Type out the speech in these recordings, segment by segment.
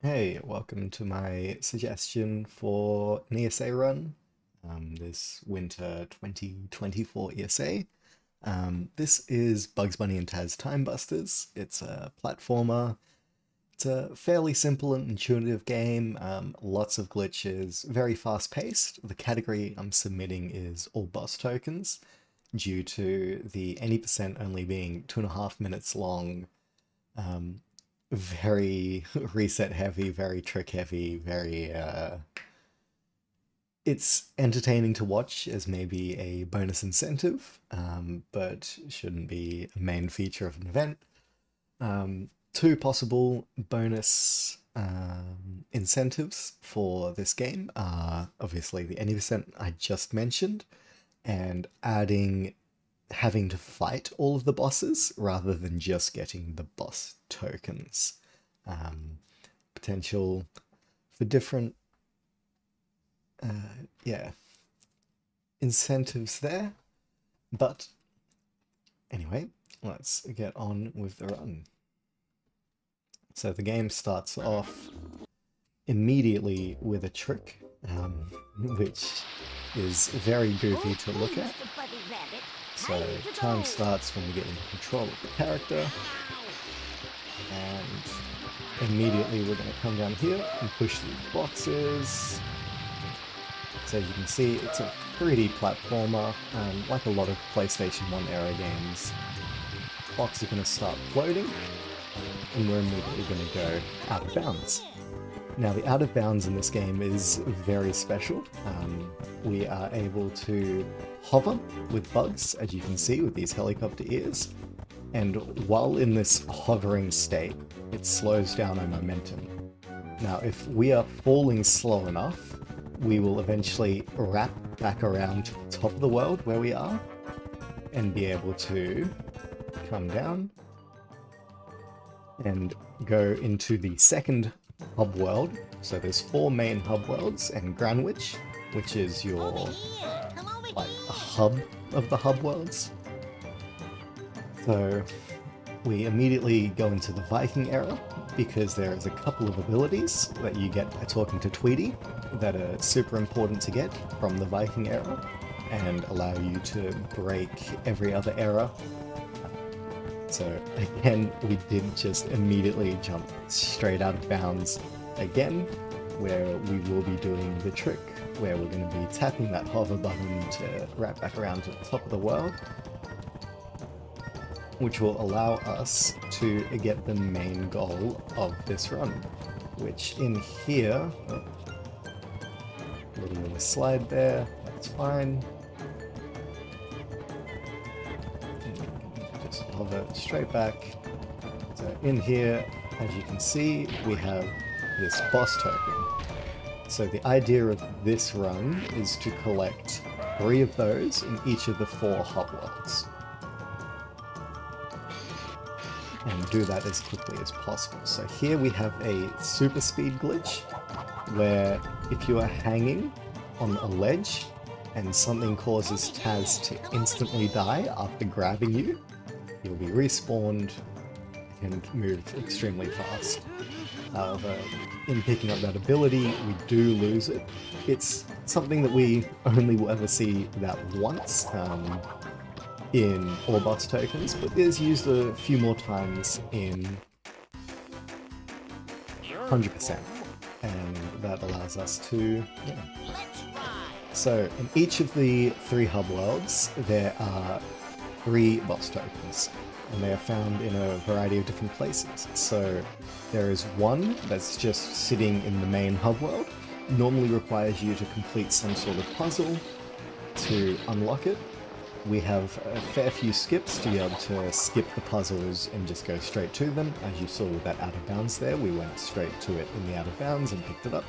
Hey, welcome to my suggestion for an ESA run, this winter 2024 ESA. This is Bugs Bunny and Taz Time Busters. It's a platformer. It's a fairly simple and intuitive game, lots of glitches, very fast-paced. The category I'm submitting is all boss tokens, due to the any percent only being 2.5 minutes long. Um, very reset heavy, very trick heavy, very it's entertaining to watch as maybe a bonus incentive, but shouldn't be a main feature of an event. Two possible bonus incentives for this game are obviously the any percent I just mentioned, and adding having to fight all of the bosses rather than just getting the boss tokens. Potential for different, yeah, incentives there. But anyway, let's get on with the run. So the game starts off immediately with a trick, which is very goofy to look at. So time starts when we get in control of the character, and immediately we're going to come down here and push these boxes. So as you can see, it's a 3D platformer, like a lot of PlayStation 1 era games. Box is going to start floating, and we're immediately going to go out of bounds. Now the out of bounds in this game is very special. We are able to hover with bugs, as you can see with these helicopter ears, and while in this hovering state, it slows down our momentum. Now if we are falling slow enough, we will eventually wrap back around to the top of the world where we are, and be able to come down and go into the second hub world. So there's 4 main hub worlds, and Granwich, which is your, like, a hub of the hub worlds. So we immediately go into the Viking era, because there is a couple of abilities that you get by talking to Tweety that are super important to get from the Viking era, and allow you to break every other era. So again, we did just immediately jump straight out of bounds again, where we will be doing the trick, where we're going to be tapping that hover button to wrap back around to the top of the world, which will allow us to get the main goal of this run, which in here, oh, a little bit of a slide there, that's fine. Just hover straight back. So in here, as you can see, we have this boss token. So the idea of this run is to collect 3 of those in each of the 4 hub worlds, and do that as quickly as possible. So here we have a super speed glitch, where if you are hanging on a ledge and something causes Taz to instantly die after grabbing you, you'll be respawned and move extremely fast. However, in picking up that ability, we do lose it. It's something that we only will ever see that once in all boss tokens, but is used a few more times in 100%, and that allows us to, yeah. So in each of the 3 hub worlds, there are 3 boss tokens, and they are found in a variety of different places. So there is one that's just sitting in the main hub world, normally requires you to complete some sort of puzzle to unlock it. We have a fair few skips to be able to skip the puzzles and just go straight to them. As you saw with that out of bounds there, we went straight to it in the out of bounds and picked it up.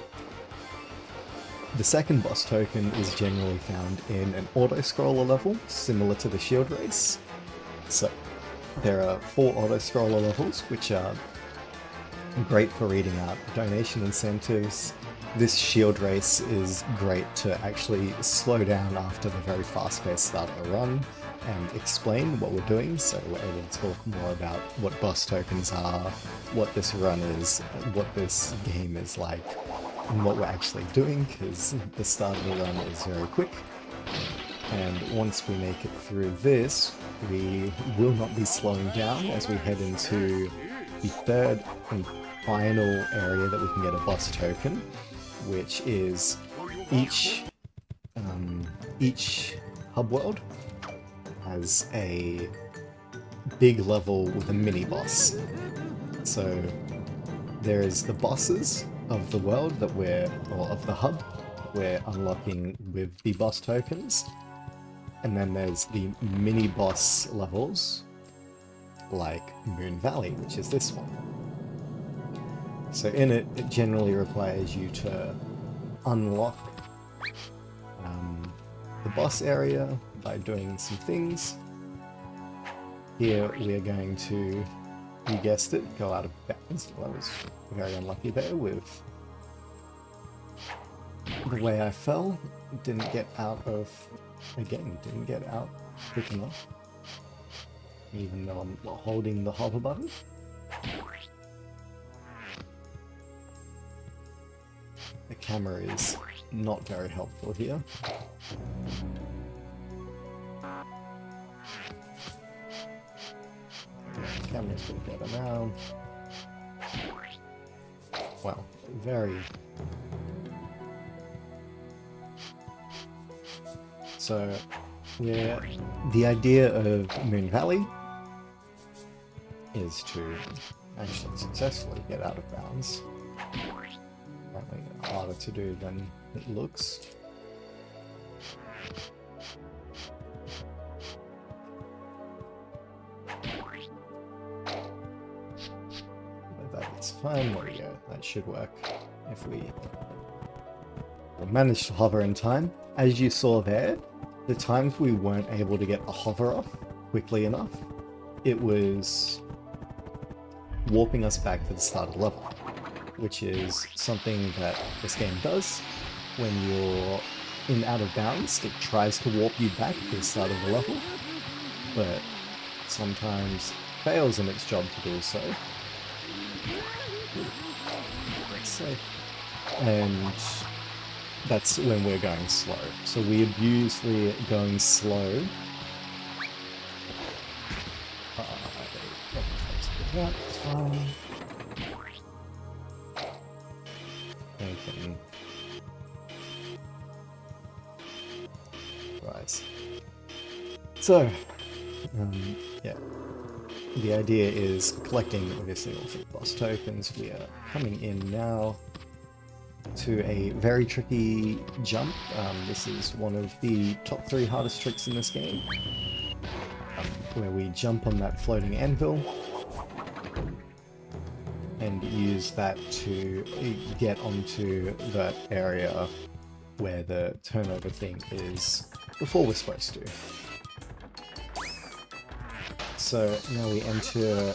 The second boss token is generally found in an auto-scroller level, similar to the shield race. So there are 4 auto-scroller levels, which are great for reading out donation incentives. This shield race is great to actually slow down after the very fast-paced start of a run, and explain what we're doing, so we're able to talk more about what boss tokens are, what this run is, what this game is like, and what we're actually doing, because the start of the run is very quick. And once we make it through this, we will not be slowing down as we head into the third and final area that we can get a boss token, which is each hub world has a big level with a mini boss. So there is the bosses of the world that of the hub we're unlocking with the boss tokens. And then there's the mini-boss levels, like Moon Valley, which is this one. So in it, it generally requires you to unlock the boss area by doing some things. Here we are going to, you guessed it, go out of bounds. Well, I was very unlucky there with the way I fell. Didn't get out quick enough, even though I'm not holding the hover button. The camera is not very helpful here. The camera's a bit better now. Well, very... So, yeah, the idea of Moon Valley is to actually successfully get out of bounds. Apparently harder to do than it looks. But that's fine, there we go, that should work if we manage to hover in time. As you saw there, the times we weren't able to get the hover off quickly enough, it was warping us back to the start of the level, which is something that this game does. When you're in out of bounds, it tries to warp you back to the start of the level, but sometimes fails in its job to do so. And that's when we're going slow. So we abuse the going slow. That's fine. Okay. Right. So, yeah. The idea is collecting, obviously, all the boss tokens. We are coming in now to a very tricky jump. This is one of the top 3 hardest tricks in this game, where we jump on that floating anvil and use that to get onto that area where the turnover thing is before we're supposed to. So now we enter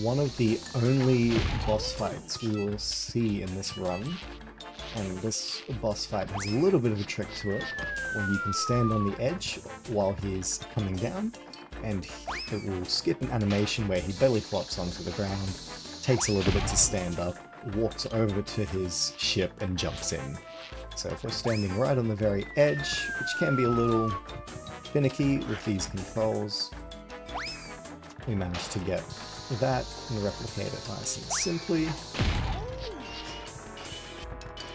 one of the only boss fights we will see in this run, and this boss fight has a little bit of a trick to it, where you can stand on the edge while he's coming down, and it will skip an animation where he belly flops onto the ground, takes a little bit to stand up, walks over to his ship and jumps in. So if we're standing right on the very edge, which can be a little finicky with these controls, we managed to get that and replicate it nice and simply.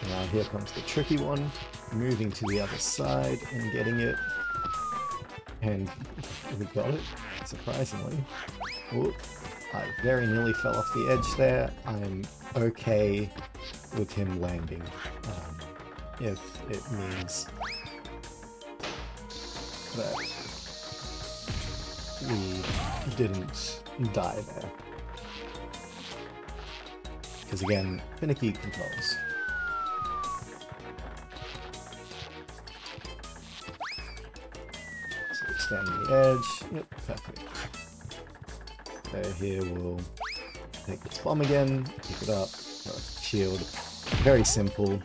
Now here comes the tricky one, moving to the other side and getting it. And we got it, surprisingly. Ooh, I very nearly fell off the edge there. I'm okay with him landing, if it means that we didn't die there. Because again, finicky controls. So stand on the edge. Yep, perfect. So here we'll take this bomb again, pick it up, shield. Very simple.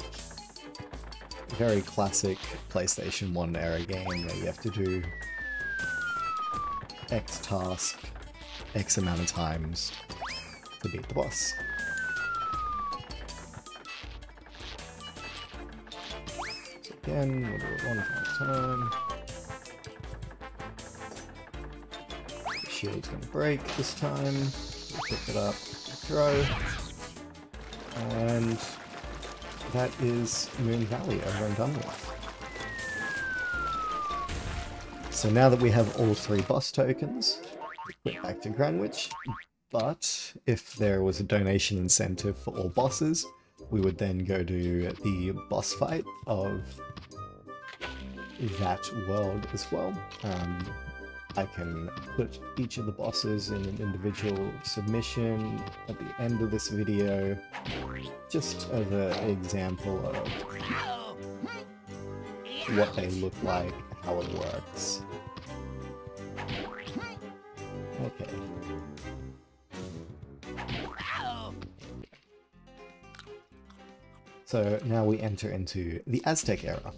Very classic PlayStation 1 era game where you have to do X task, X amount of times to beat the boss. So again, we'll do it one final time. The shield's gonna break this time. We'll pick it up, throw, and that is Moon Valley over and done with. So now that we have all 3 boss tokens, we quit back to Greenwich, but if there was a donation incentive for all bosses, we would then go to the boss fight of that world as well. I can put each of the bosses in an individual submission at the end of this video, just as an example of what they look like, how it works. Okay. So now we enter into the Aztec era.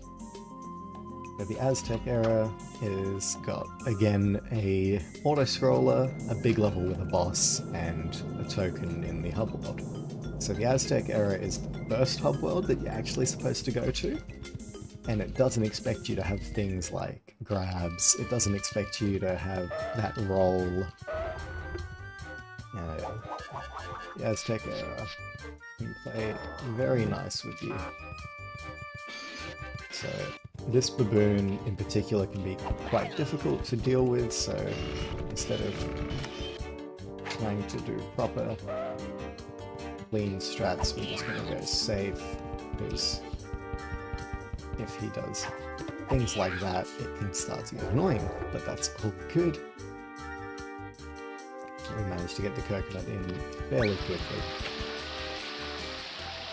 So the Aztec era is got, again, a auto-scroller, a big level with a boss, and a token in the hub world. So the Aztec era is the first hub world that you're actually supposed to go to, and it doesn't expect you to have things like grabs, it doesn't expect you to have that roll. The Aztec era can play very nice with you. So this baboon in particular can be quite difficult to deal with, so instead of trying to do proper clean strats, we're just going to go safe, because if he does things like that, it can start to get annoying, but that's all good. We managed to get the coconut in fairly quickly.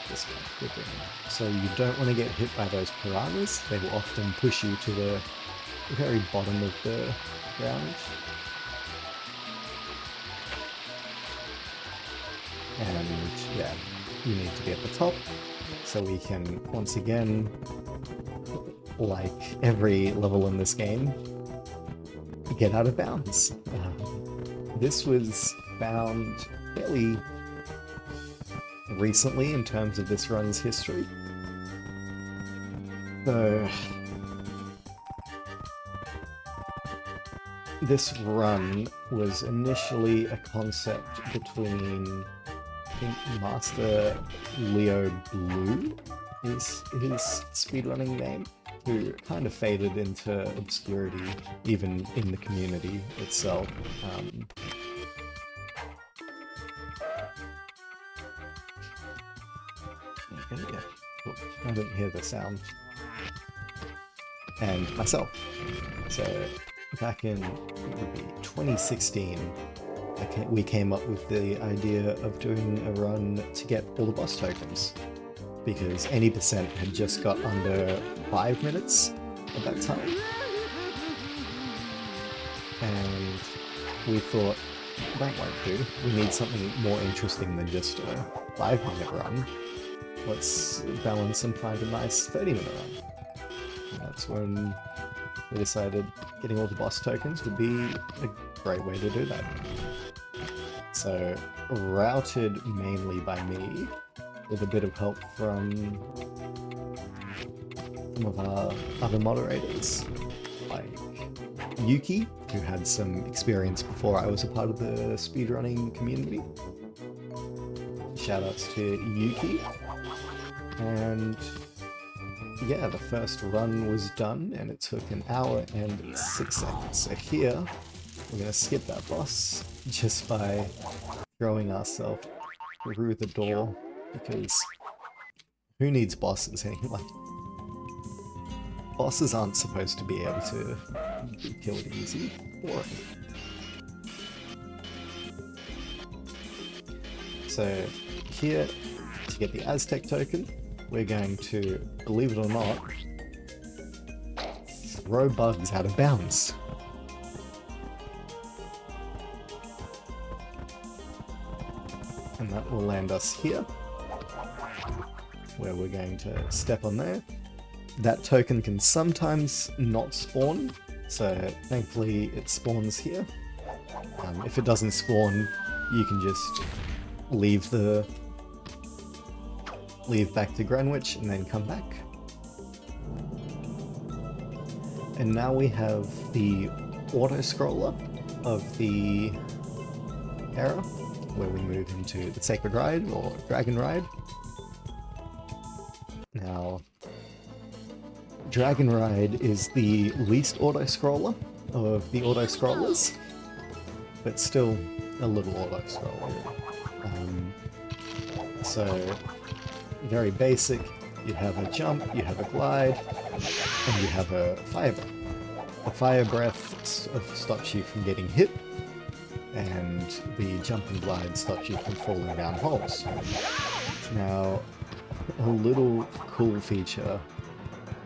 This one, good thing. So you don't want to get hit by those piranhas. They will often push you to the very bottom of the ground. And yeah, you need to be at the top, so we can, once again, like every level in this game, get out of bounds. This was found fairly recently in terms of this run's history. So this run was initially a concept between, I think, Master Leo Blue is his speedrunning name, who kind of faded into obscurity even in the community itself. Okay, yeah. Oh, I didn't hear the sound. And myself. So back in 2016, we came up with the idea of doing a run to get all the boss tokens, because any percent had just got under 5 minutes at that time. And we thought, that won't do. We need something more interesting than just a 5-minute run. Let's balance and find a nice 30-minute run. And that's when we decided getting all the boss tokens would be a great way to do that. So, routed mainly by me, with a bit of help from some of our other moderators, like Yuki, who had some experience before I was a part of the speedrunning community. Shoutouts to Yuki. And yeah, the first run was done, and it took an hour and 6 seconds. So here, we're going to skip that boss just by throwing ourselves through the door, because who needs bosses anyway? Bosses aren't supposed to be able to be killed easy. So here, to get the Aztec token, we're going to, believe it or not, throw bugs out of bounds. And that will land us here, where we're going to step on there. That token can sometimes not spawn, so thankfully it spawns here. If it doesn't spawn, you can just leave back to Greenwich and then come back. And now we have the auto-scroller of the era, where we move into the Sacred Ride, or Dragon Ride. Now, Dragon Ride is the least auto-scroller of the auto-scrollers, but still a little auto-scroller. So, very basic. You have a jump, you have a glide, and you have a fire breath. The fire breath stops you from getting hit, and the jump and glide stops you from falling down holes. Now, a little cool feature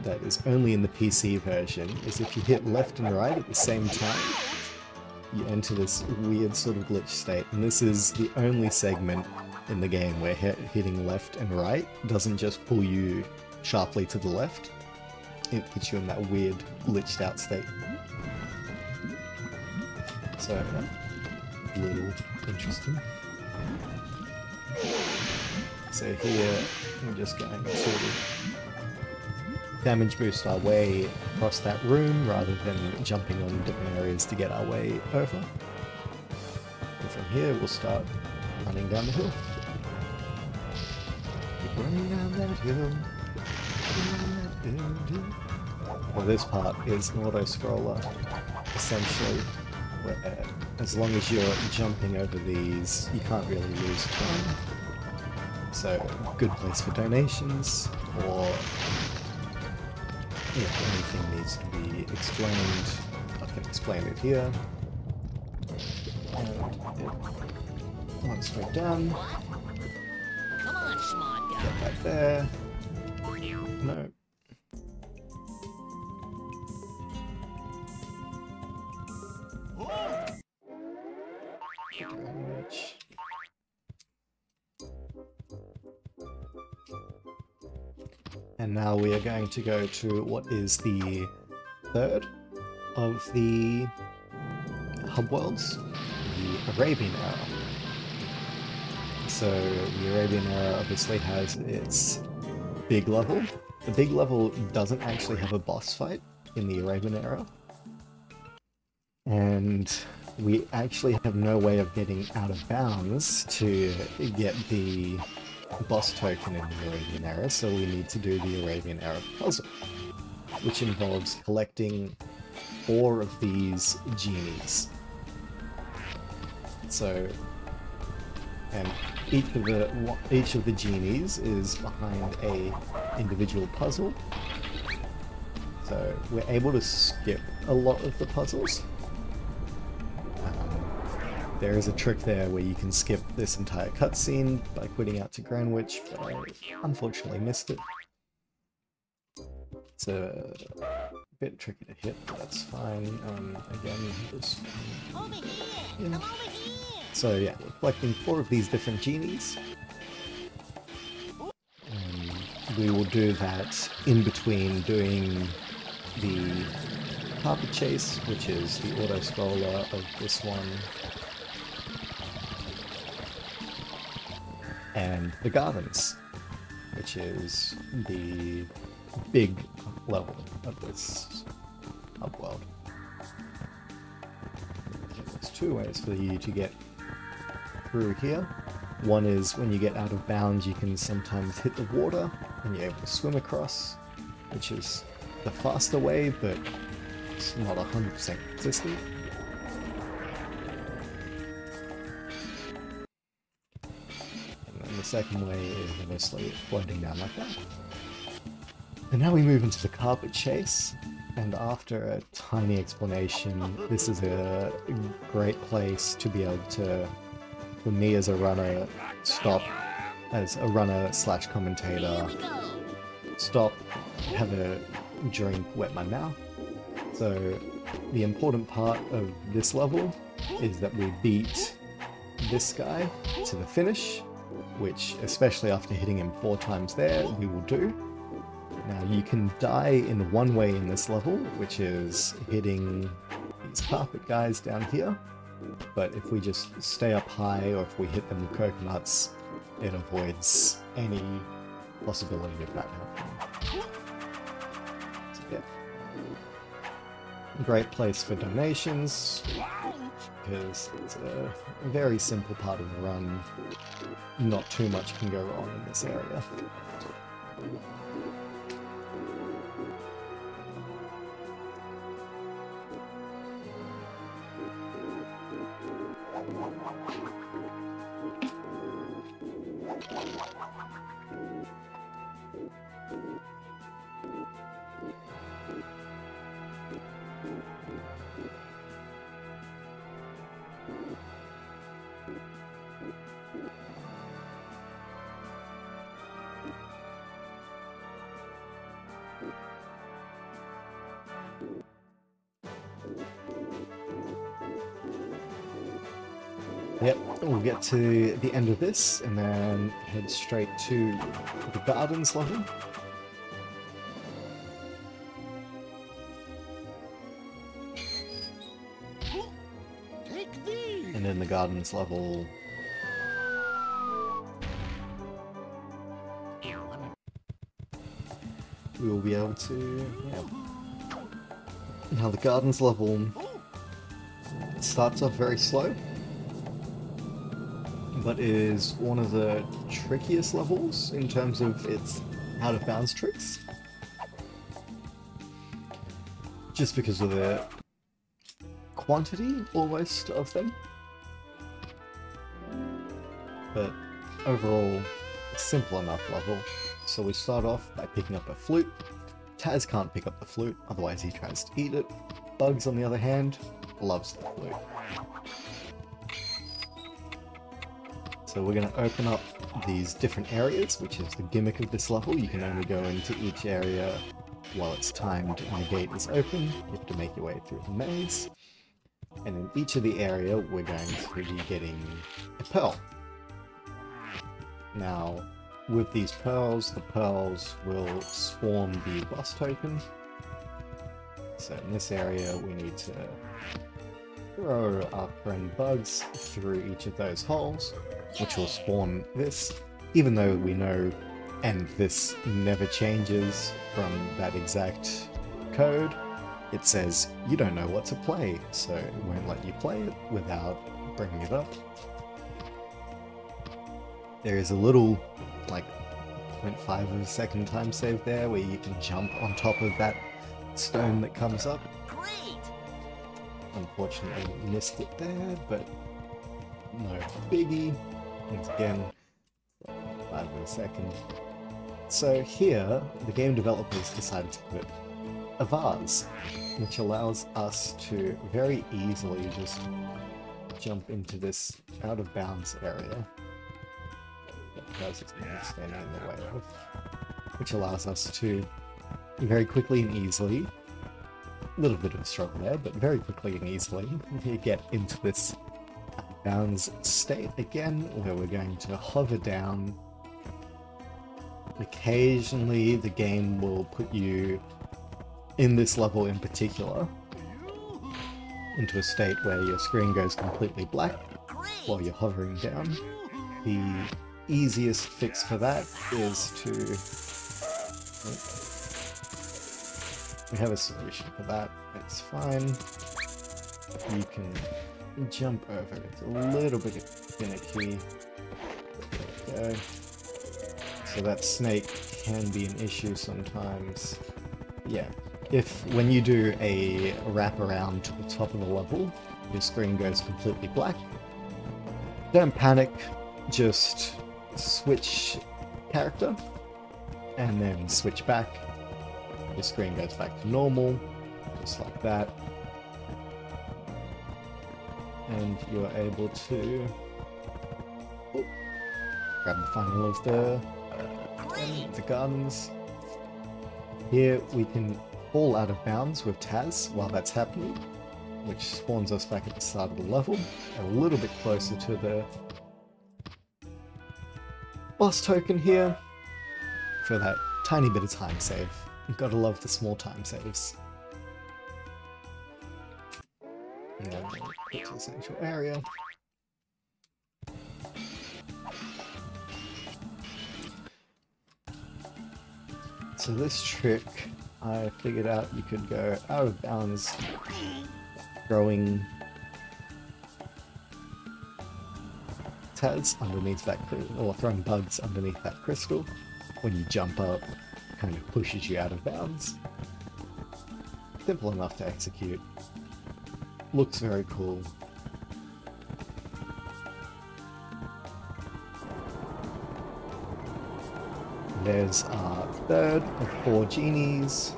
that is only in the PC version is if you hit left and right at the same time, you enter this weird sort of glitch state, and this is the only segment in the game where hitting left and right doesn't just pull you sharply to the left, it puts you in that weird glitched out state. So, yeah, a little interesting. So here, we're just going to damage boost our way across that room rather than jumping on different areas to get our way over. And from here, we'll start running down the hill. Keep running down that hill. Well, this part is an auto-scroller, essentially, where as long as you're jumping over these, you can't really lose time. So, good place for donations, or if anything needs to be explained, I can explain it here. And once we're done, get back there. No. And now we are going to go to what is the third of the hub worlds, the Arabian era. So the Arabian era obviously has its big level. The big level doesn't actually have a boss fight in the Arabian era. And we actually have no way of getting out of bounds to get the boss token in the Arabian era, so we need to do the Arabian era puzzle, which involves collecting 4 of these genies. So, and each of the genies is behind a individual puzzle, so we're able to skip a lot of the puzzles. There is a trick there where you can skip this entire cutscene by quitting out to Greenwich, but I unfortunately missed it. It's a bit tricky to hit, but that's fine. Again, just... yeah. So yeah, we're collecting 4 of these different genies. We will do that in between doing the carpet chase, which is the auto-scroller of this one, and the gardens, which is the big level of this hub world. There's 2 ways for you to get through here. One is when you get out of bounds, you can sometimes hit the water and you're able to swim across, which is the faster way, but it's not 100% consistent. The second way is obviously floating down like that. And now we move into the carpet chase, and after a tiny explanation, this is a great place to be able to, for me as a runner, stop, as a runner slash commentator, stop, have a drink, wet my mouth. So the important part of this level is that we beat this guy to the finish, which, especially after hitting him 4 times there, we will do. Now, you can die in one way in this level, which is hitting these carpet guys down here, but if we just stay up high or if we hit them with coconuts, it avoids any possibility of that happening. So, yeah. Great place for donations, because it's a very simple part of the run. Not too much can go wrong in this area. Yep, we'll get to the end of this and then head straight to the gardens level. And in the gardens level, we will be able to, yeah. Now the gardens level starts off very slow, but is one of the trickiest levels in terms of its out-of-bounds tricks. Just because of the quantity, almost, of them. But overall, a simple enough level. So we start off by picking up a flute. Taz can't pick up the flute, otherwise he tries to eat it. Bugs, on the other hand, loves the flute. So we're going to open up these different areas, which is the gimmick of this level. You can only go into each area while it's timed and the gate is open. You have to make your way through the maze. And in each of the area, we're going to be getting a pearl. Now, with these pearls, the pearls will spawn the boss token. So in this area, we need to throw our friend Bugs through each of those holes, which will spawn this, even though we know, and this never changes from that exact code, it says you don't know what to play, so it won't let you play it without bringing it up. There is a little, like, 0.5 of a second time save there where you can jump on top of that stone that comes up. Great! Unfortunately, missed it there, but no biggie. Once again, 0.5 of a second. So here, the game developers decided to put a vase, which allows us to very easily just jump into this out-of-bounds area. Because it's standing in the way of, which allows us to very quickly and easily, a little bit of a struggle there, but very quickly and easily, get into this bounds state again, where we're going to hover down. Occasionally the game will put you, in this level in particular, into a state where your screen goes completely black while you're hovering down. The easiest fix for that is to... we have a solution for that, it's fine. You can jump over, it's a little bit finicky. There we go. So that snake can be an issue sometimes. Yeah, when you do a wrap around to the top of the level, your screen goes completely black. Don't panic, just switch character, and then switch back. Your screen goes back to normal, just like that. And you're able to grab the final of the gardens. Here we can fall out of bounds with Taz while that's happening, which spawns us back at the start of the level, a little bit closer to the boss token here for that tiny bit of time save. You've got to love the small time saves. And then we'll get to the central area. So this trick, I figured out you could go out of bounds throwing Taz underneath that crystal, or throwing bugs underneath that crystal. When you jump up, it kind of pushes you out of bounds. Simple enough to execute. Looks very cool. There's our third of 4 genies.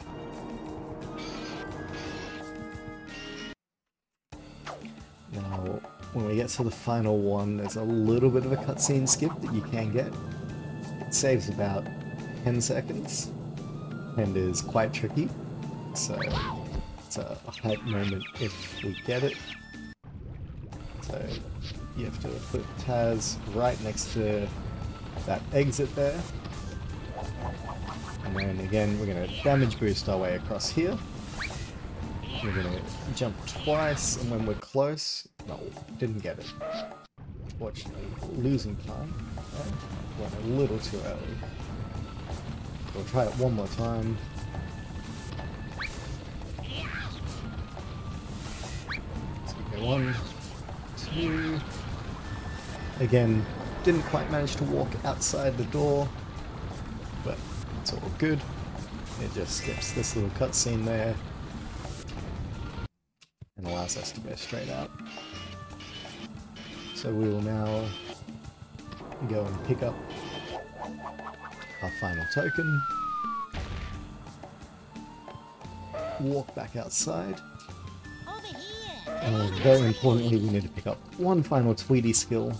Now, when we get to the final one, there's a little bit of a cutscene skip that you can get. It saves about 10 seconds and is quite tricky, so it's a hype moment if we get it. So you have to put Taz right next to that exit there. And then again, we're going to damage boost our way across here. We're going to jump twice, and when we're close... No, didn't get it. Unfortunately, losing time. Went a little too early. We'll try it one more time. So we go 1, 2... Again, didn't quite manage to walk outside the door, but it's all good. It just skips this little cutscene there and allows us to go straight out. So we will now go and pick up our final token, walk back outside, and very importantly we need to pick up one final Tweety skill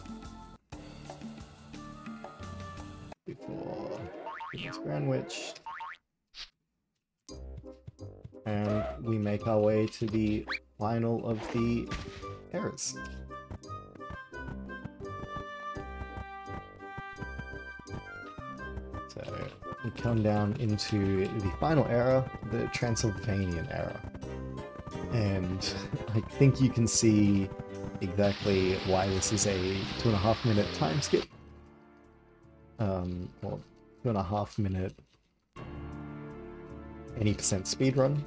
before it's Grand Witch, and we make our way to the final of the eras. So we come down into the final era, the Transylvanian era, and I think you can see exactly why this is a 2.5 minute time skip. Well, 2.5 minute any percent speedrun.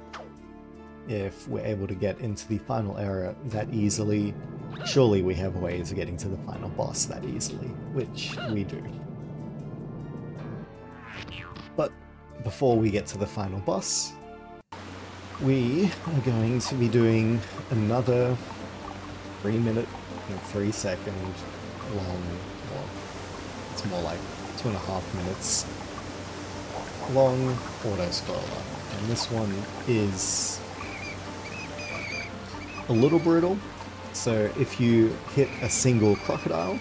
If we're able to get into the final era that easily, surely we have ways of getting to the final boss that easily, which we do. But before we get to the final boss, we are going to be doing another 3 minute and 3 second long, well, it's more like 2.5 minutes long auto-scroller. And this one is a little brutal. So if you hit a single crocodile,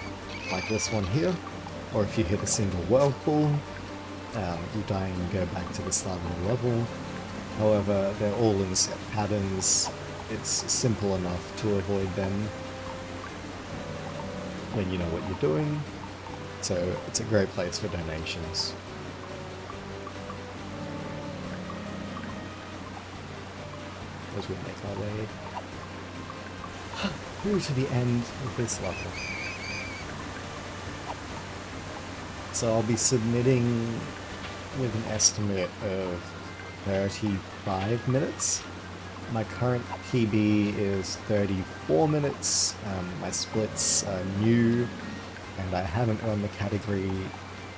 like this one here, or if you hit a single whirlpool, you die and go back to the start of the level. However, they're all in set patterns. It's simple enough to avoid them when you know what you're doing. So it's a great place for donations. As we make our way through to the end of this level. So I'll be submitting with an estimate of 35 minutes. My current PB is 34 minutes. My splits are new, and I haven't run the category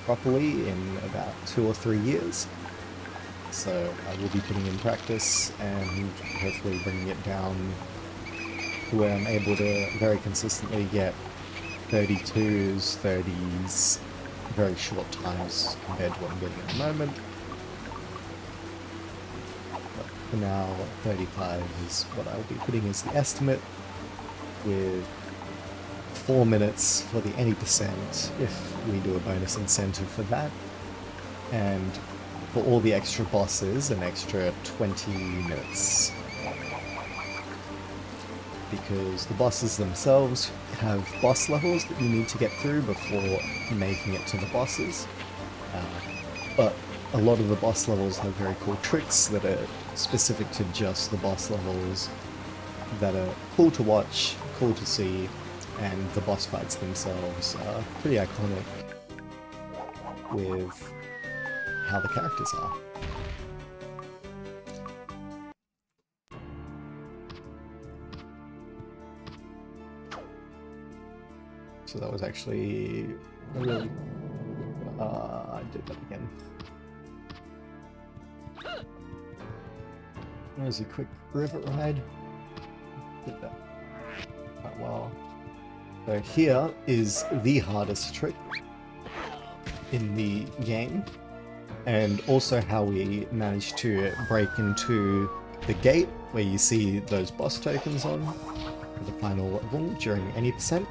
properly in about 2 or 3 years. So I will be putting in practice and hopefully bringing it down to where I'm able to very consistently get 32s, 30s, very short times compared to what I'm getting at the moment. But for now, 35 is what I'll be putting as the estimate, with 4 minutes for the any percent if we do a bonus incentive for that, and for all the extra bosses an extra 20 minutes. Because the bosses themselves have boss levels that you need to get through before making it to the bosses. But a lot of the boss levels have very cool tricks that are specific to just the boss levels, that are cool to watch, cool to see, and the boss fights themselves are pretty iconic with how the characters are. So that was actually really... I did that again. There's a quick river ride. Did that quite well. So here is the hardest trick in the game, and also how we managed to break into the gate where you see those boss tokens on for the final level during any percent.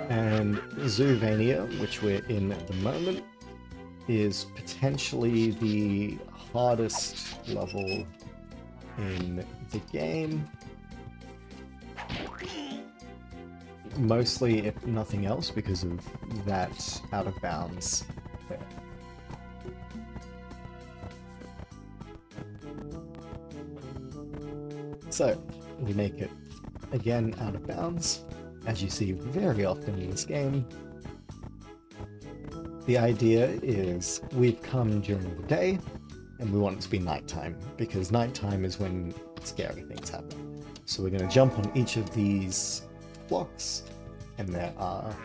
And Zoovania, which we're in at the moment, is potentially the hardest level in the game. Mostly, if nothing else, because of that out of bounds there. So, we make it again out of bounds, as you see very often in this game. The idea is we've come during the day and we want it to be nighttime, because nighttime is when scary things happen. So we're going to jump on each of these blocks, and there are...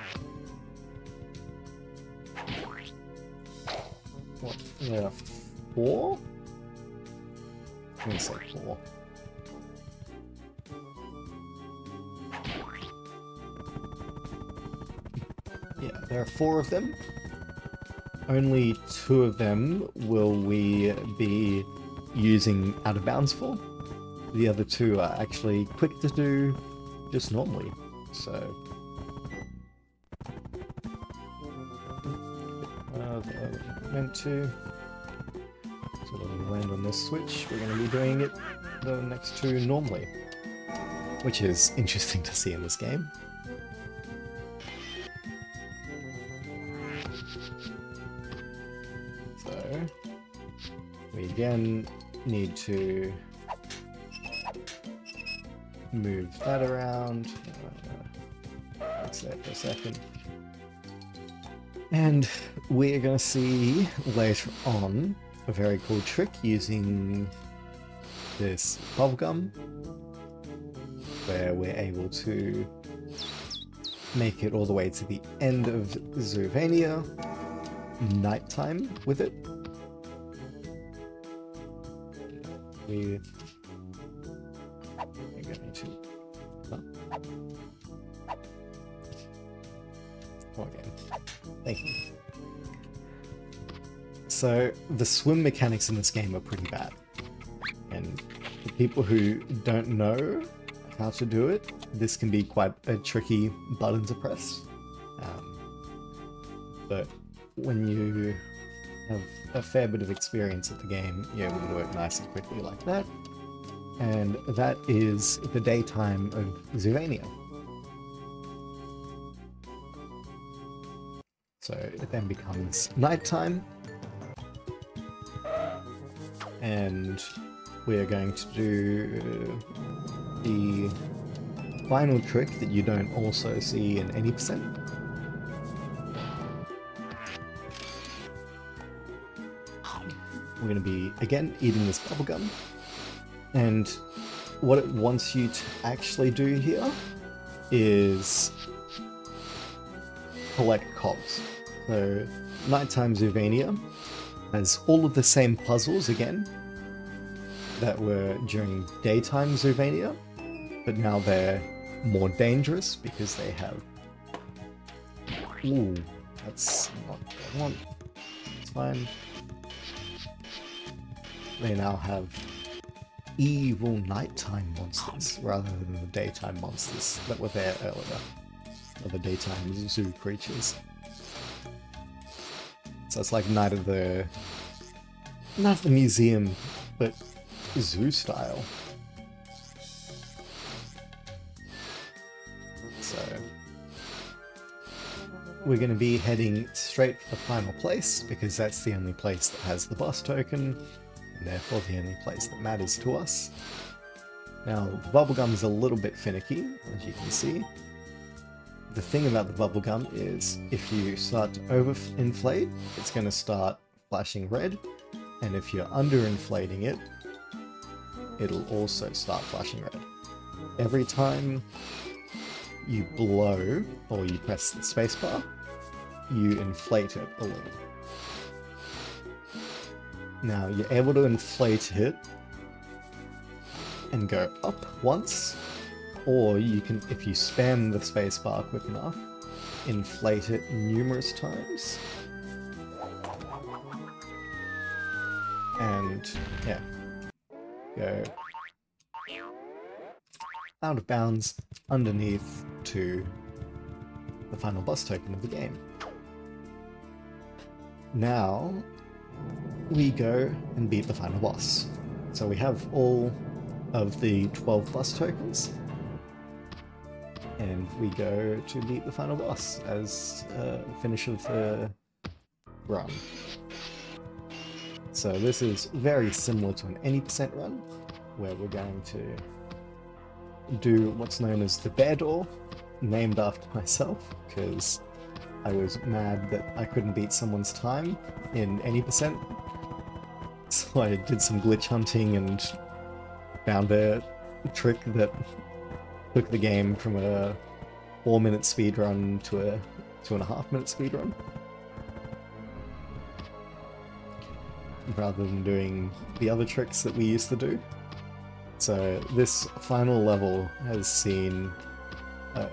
what? There are 4? I'm going to say 4. Yeah, there are 4 of them. Only 2 of them will we be using out of bounds for. The other 2 are actually quick to do just normally, so... meant to. So when we land on this switch, we're going to be doing it the next 2 normally, which is interesting to see in this game. So we again need to move that around. Fix that for a second. And we're going to see later on a very cool trick using this bubblegum, where we're able to make it all the way to the end of Zoovania, nighttime with it. We're going to... Oh, again. Thank you. So, the swim mechanics in this game are pretty bad. And for people who don't know how to do it, this can be quite a tricky button to press. But when you have a fair bit of experience at the game, you're able to work nice and quickly like that. And that is the daytime of Zoovania. So it then becomes nighttime, and we are going to do the final trick that you don't also see in any percent. We're going to be, again, eating this bubblegum, and what it wants you to actually do here is collect cogs. So, Nighttime Zoovania has all of the same puzzles again that were during daytime Zoovania, but now they're more dangerous because they have... Ooh, that's not what I want. It's fine. They now have evil nighttime monsters rather than the daytime monsters that were there earlier. Or the daytime zoo creatures. So it's like Night of the Museum, but zoo style. we're going to be heading straight for the final place, because that's the only place that has the boss token, and therefore the only place that matters to us. Now, the bubblegum is a little bit finicky, as you can see. The thing about the bubblegum is, if you start to overinflate, it's going to start flashing red, and if you're underinflating it, it'll also start flashing red. Every time you blow, or you press the spacebar, you inflate it a little. Now, you're able to inflate it and go up once, or you can, if you spam the spacebar quick enough, inflate it numerous times. And, yeah, go out of bounds underneath to the final boss token of the game. Now, we go and beat the final boss. So we have all of the 12 boss tokens, and we go to beat the final boss as a finish of the run. So this is very similar to an any percent run, where we're going to do what's known as the bear door, named after myself, because I was mad that I couldn't beat someone's time in any percent. So I did some glitch hunting and found a trick that took the game from a 4-minute speedrun to a 2.5-minute speedrun, rather than doing the other tricks that we used to do. So this final level has seen a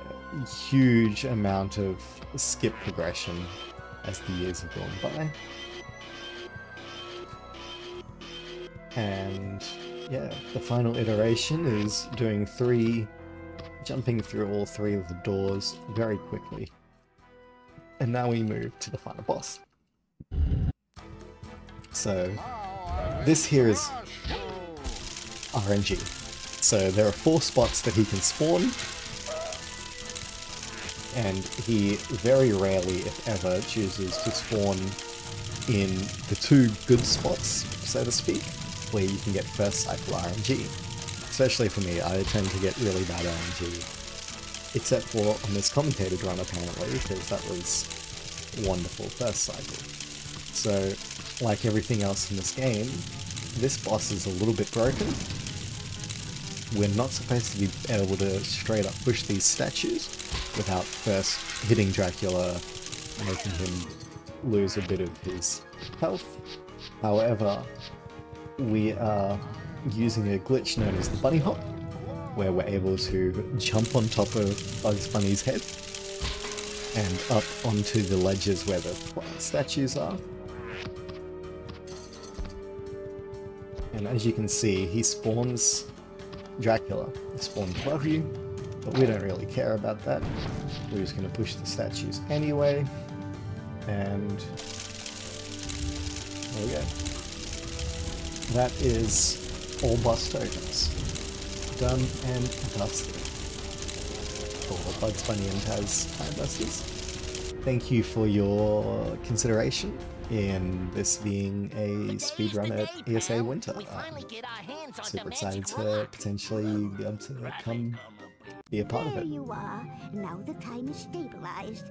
huge amount of skip progression as the years have gone by. And yeah, the final iteration is jumping through all 3 of the doors very quickly. And now we move to the final boss. So this here is RNG. So there are 4 spots that he can spawn, and he very rarely, if ever, chooses to spawn in the 2 good spots, so to speak, where you can get first cycle RNG. Especially for me, I tend to get really bad RNG. Except for on this commentated run, apparently, because that was wonderful first cycle. So, like everything else in this game, this boss is a little bit broken. We're not supposed to be able to straight up push these statues without first hitting Dracula, making him lose a bit of his health. However, we are using a glitch known as the bunny hop, where we're able to jump on top of Bugs Bunny's head and up onto the ledges where the statues are. And as you can see, he spawns Dracula. He spawns above you, but we don't really care about that. We're just going to push the statues anyway, and there we go. That is all boss tokens. Done and dusted for Bugs Bunny and Taz Time Busters. Thank you for your consideration in this being a speedrun at ESA Winter. I'm super excited to potentially be able to come be a part of it. There you are. Now the time is stabilized.